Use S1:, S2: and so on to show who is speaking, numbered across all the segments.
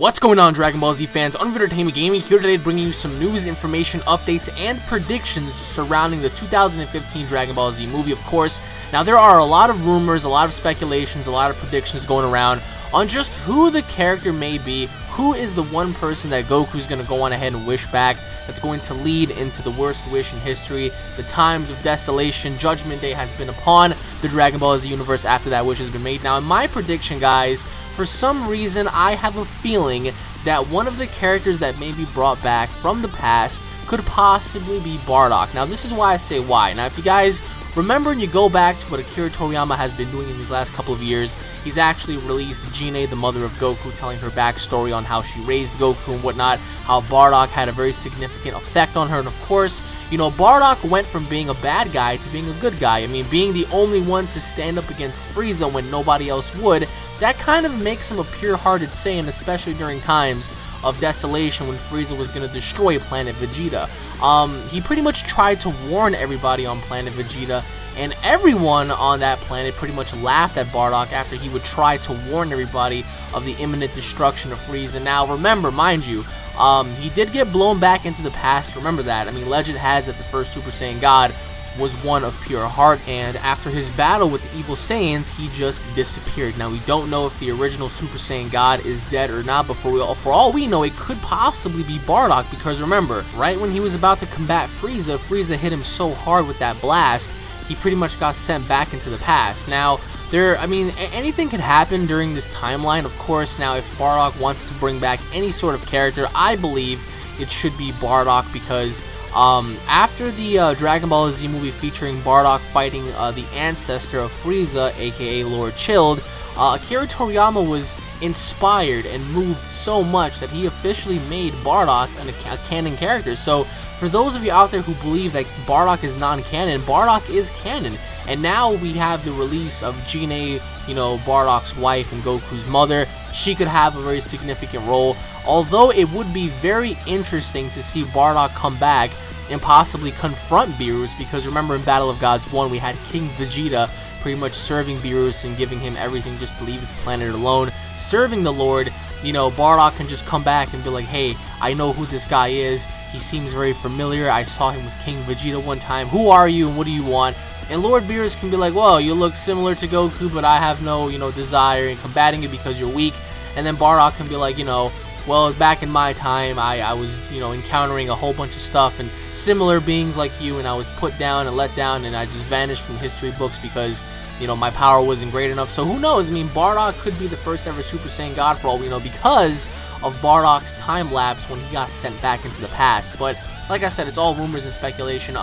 S1: What's going on, Dragon Ball Z fans? Unreal Entertainment Gaming here today, bringing you some news, information, updates, and predictions surrounding the 2015 Dragon Ball Z movie, of course. Now, there are a lot of rumors, a lot of speculations, a lot of predictions going around on just who the character may be, who is the one person that Goku's going to go on ahead and wish back that's going to lead into the worst wish in history. The times of desolation, Judgment Day has been upon the Dragon Ball Z universe after that wish has been made. Now, in my prediction, guys, for some reason, I have a feeling that one of the characters that may be brought back from the past could possibly be Bardock. Now, this is why I say why. Now, if you guys remember and you go back to what Akira Toriyama has been doing in these last couple of years, he's actually released Gine, the mother of Goku, telling her backstory on how she raised Goku and whatnot, how Bardock had a very significant effect on her, and of course, you know, Bardock went from being a bad guy to being a good guy. I mean, being the only one to stand up against Frieza when nobody else would, that kind of makes him a pure-hearted Saiyan, especially during times of desolation when Frieza was going to destroy planet Vegeta. He pretty much tried to warn everybody on planet Vegeta, and everyone on that planet pretty much laughed at Bardock after he would try to warn everybody of the imminent destruction of Frieza. Now, remember, mind you, he did get blown back into the past. Remember that. I mean, legend has that the first Super Saiyan God was one of pure heart, and after his battle with the evil Saiyans, he just disappeared. Now, we don't know if the original Super Saiyan God is dead or not, but for all we know, it could possibly be Bardock, because remember, right when he was about to combat Frieza, Frieza hit him so hard with that blast, he pretty much got sent back into the past. Now, anything could happen during this timeline, of course. Now, if Bardock wants to bring back any sort of character, I believe it should be Bardock, because after the Dragon Ball Z movie featuring Bardock fighting the ancestor of Frieza, aka Lord Chilled, Akira Toriyama was inspired and moved so much that he officially made Bardock a canon character. So for those of you out there who believe that Bardock is non-canon, Bardock is canon. And now we have the release of Gine, you know, Bardock's wife and Goku's mother. She could have a very significant role, although it would be very interesting to see Bardock come back and possibly confront Beerus, because remember in Battle of Gods 1 we had King Vegeta pretty much serving Beerus and giving him everything just to leave his planet alone, serving the Lord. You know, Bardock can just come back and be like, hey, I know who this guy is, he seems very familiar, I saw him with King Vegeta one time, who are you and what do you want? And Lord Beerus can be like, well, you look similar to Goku, but I have no, you know, desire in combating you because you're weak. And then Bardock can be like, you know, well, back in my time, I was, you know, encountering a whole bunch of stuff and similar beings like you, and I was put down and let down, and I just vanished from history books because, you know, my power wasn't great enough. So who knows? I mean, Bardock could be the first ever Super Saiyan God for all we know, because of Bardock's time lapse when he got sent back into the past. But like I said, it's all rumors and speculation.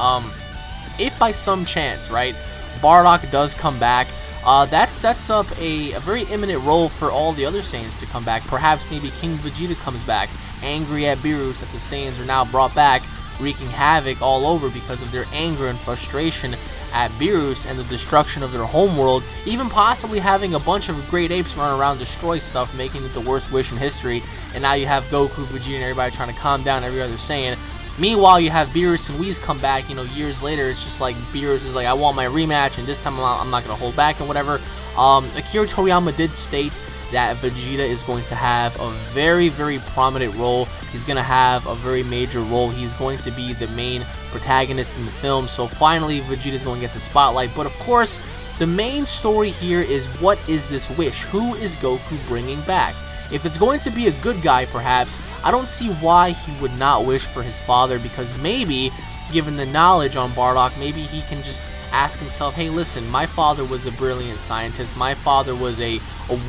S1: If by some chance, right, Bardock does come back, that sets up a very imminent role for all the other Saiyans to come back. Perhaps maybe King Vegeta comes back, angry at Beerus that the Saiyans are now brought back, wreaking havoc all over because of their anger and frustration at Beerus and the destruction of their homeworld, even possibly having a bunch of great apes run around, destroy stuff, making it the worst wish in history. And now you have Goku, Vegeta, and everybody trying to calm down every other Saiyan. Meanwhile, you have Beerus and Whis come back, you know, years later. It's just like Beerus is like, I want my rematch, and this time I'm not going to hold back and whatever. Akira Toriyama did state that Vegeta is going to have a very, very prominent role. He's going to have a very major role. He's going to be the main protagonist in the film. So finally, Vegeta is going to get the spotlight. But of course, the main story here is, what is this wish? Who is Goku bringing back? If it's going to be a good guy, perhaps, I don't see why he would not wish for his father, because maybe, given the knowledge on Bardock, maybe he can just ask himself, hey, listen, my father was a brilliant scientist, my father was a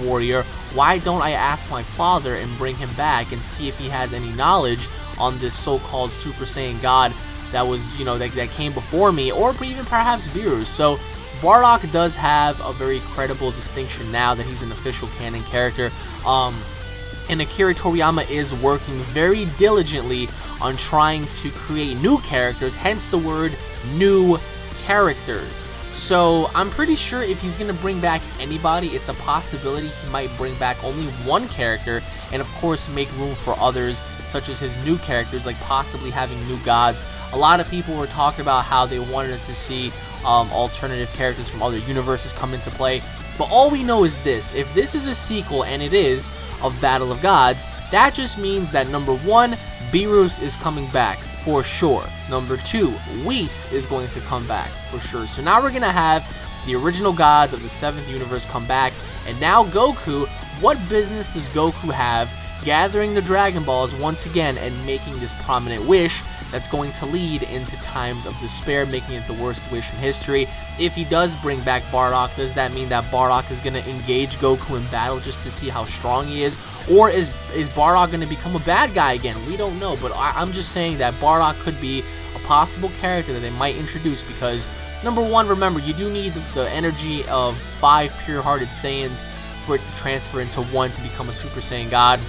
S1: warrior, why don't I ask my father and bring him back and see if he has any knowledge on this so-called Super Saiyan God that was, you know, that came before me, or even perhaps Beerus. So Bardock does have a very credible distinction now that he's an official canon character. And Akira Toriyama is working very diligently on trying to create new characters, hence the word new characters. So I'm pretty sure if he's going to bring back anybody, it's a possibility he might bring back only one character, and of course make room for others, such as his new characters, like possibly having new gods. A lot of people were talking about how they wanted to see alternative characters from other universes come into play. But all we know is this: if this is a sequel, and it is, of Battle of Gods, that just means that number 1, Beerus is coming back for sure. Number 2, Whis is going to come back for sure. So now we're going to have the original gods of the 7th universe come back, and now Goku, what business does Goku have gathering the Dragon Balls once again and making this prominent wish that's going to lead into times of despair, making it the worst wish in history? If he does bring back Bardock, does that mean that Bardock is going to engage Goku in battle just to see how strong he is? Or is Bardock going to become a bad guy again? We don't know, but I'm just saying that Bardock could be a possible character that they might introduce because, number 1, remember, you do need the energy of 5 pure-hearted Saiyans for it to transfer into 1 to become a Super Saiyan God.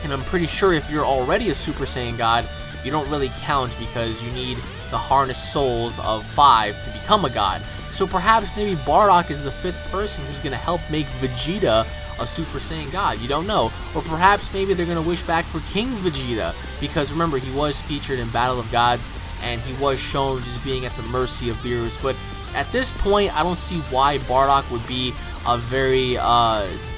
S1: And I'm pretty sure if you're already a Super Saiyan God, you don't really count because you need the harnessed souls of 5 to become a god. So perhaps maybe Bardock is the 5th person who's going to help make Vegeta a Super Saiyan God. You don't know. Or perhaps maybe they're going to wish back for King Vegeta because remember, he was featured in Battle of Gods and he was shown just being at the mercy of Beerus. But at this point, I don't see why Bardock would be a very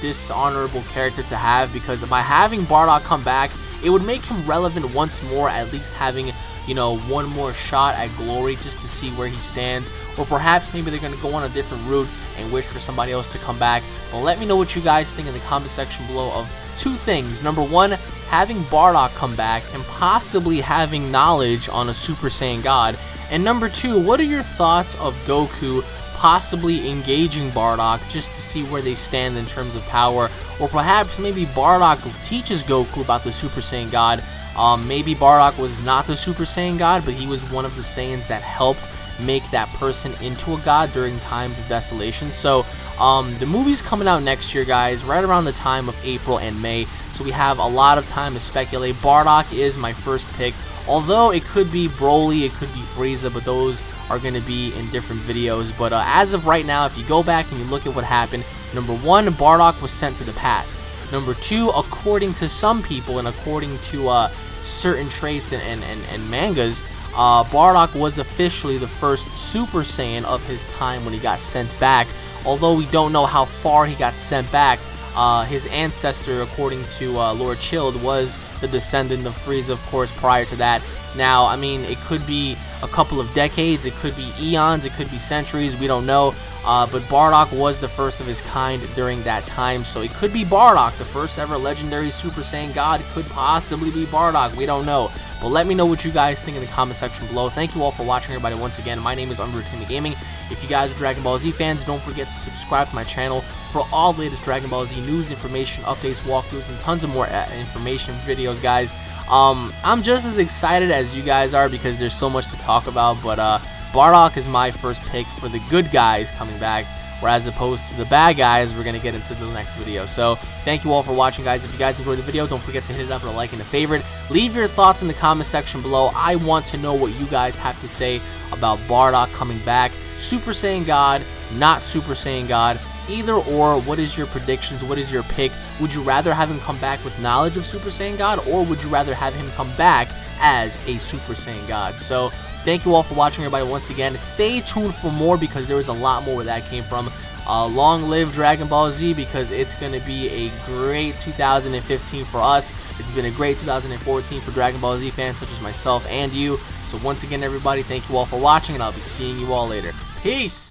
S1: dishonorable character to have, because by having Bardock come back, it would make him relevant once more, at least having, you know, one more shot at glory just to see where he stands. Or perhaps maybe they're going to go on a different route and wish for somebody else to come back. But let me know what you guys think in the comment section below of 2 things. Number 1, having Bardock come back and possibly having knowledge on a Super Saiyan God. And number 2, what are your thoughts of Goku possibly engaging Bardock just to see where they stand in terms of power? Or perhaps maybe Bardock teaches Goku about the Super Saiyan God. Maybe Bardock was not the Super Saiyan God, but he was one of the Saiyans that helped make that person into a god during times of desolation. So the movie's coming out next year, guys, right around the time of April and May, so we have a lot of time to speculate. Bardock is my first pick, although it could be Broly, it could be Frieza, but those are going to be in different videos. But as of right now, if you go back and you look at what happened, number 1, Bardock was sent to the past. Number 2, according to some people and according to certain traits and mangas, Bardock was officially the first Super Saiyan of his time when he got sent back. Although we don't know how far he got sent back, his ancestor, according to Lord Chilled, was the descendant of Frieza, of course, prior to that. Now, I mean, it could be a couple of decades, it could be eons, it could be centuries, we don't know. But Bardock was the first of his kind during that time, so it could be Bardock, the first ever legendary Super Saiyan God. It could possibly be Bardock, we don't know. But let me know what you guys think in the comment section below. Thank you all for watching, everybody. Once again, my name is UnrealStudioEnt Gaming. If you guys are Dragon Ball Z fans, don't forget to subscribe to my channel for all the latest Dragon Ball Z news, information, updates, walkthroughs, and tons of more information videos, guys. I'm just as excited as you guys are because there's so much to talk about, but Bardock is my first pick for the good guys coming back, whereas opposed to the bad guys, we're going to get into the next video. So thank you all for watching, guys. If you guys enjoyed the video, don't forget to hit it up with a like and a favorite. Leave your thoughts in the comment section below. I want to know what you guys have to say about Bardock coming back. Super Saiyan God, not Super Saiyan God, either or. What is your predictions? What is your pick? Would you rather have him come back with knowledge of Super Saiyan God, or would you rather have him come back as a Super Saiyan God? So thank you all for watching, everybody. Once again, stay tuned for more because there was a lot more where that came from. Long live Dragon Ball Z, because it's going to be a great 2015 for us. It's been a great 2014 for Dragon Ball Z fans such as myself and you. So once again, everybody, thank you all for watching, and I'll be seeing you all later. Peace!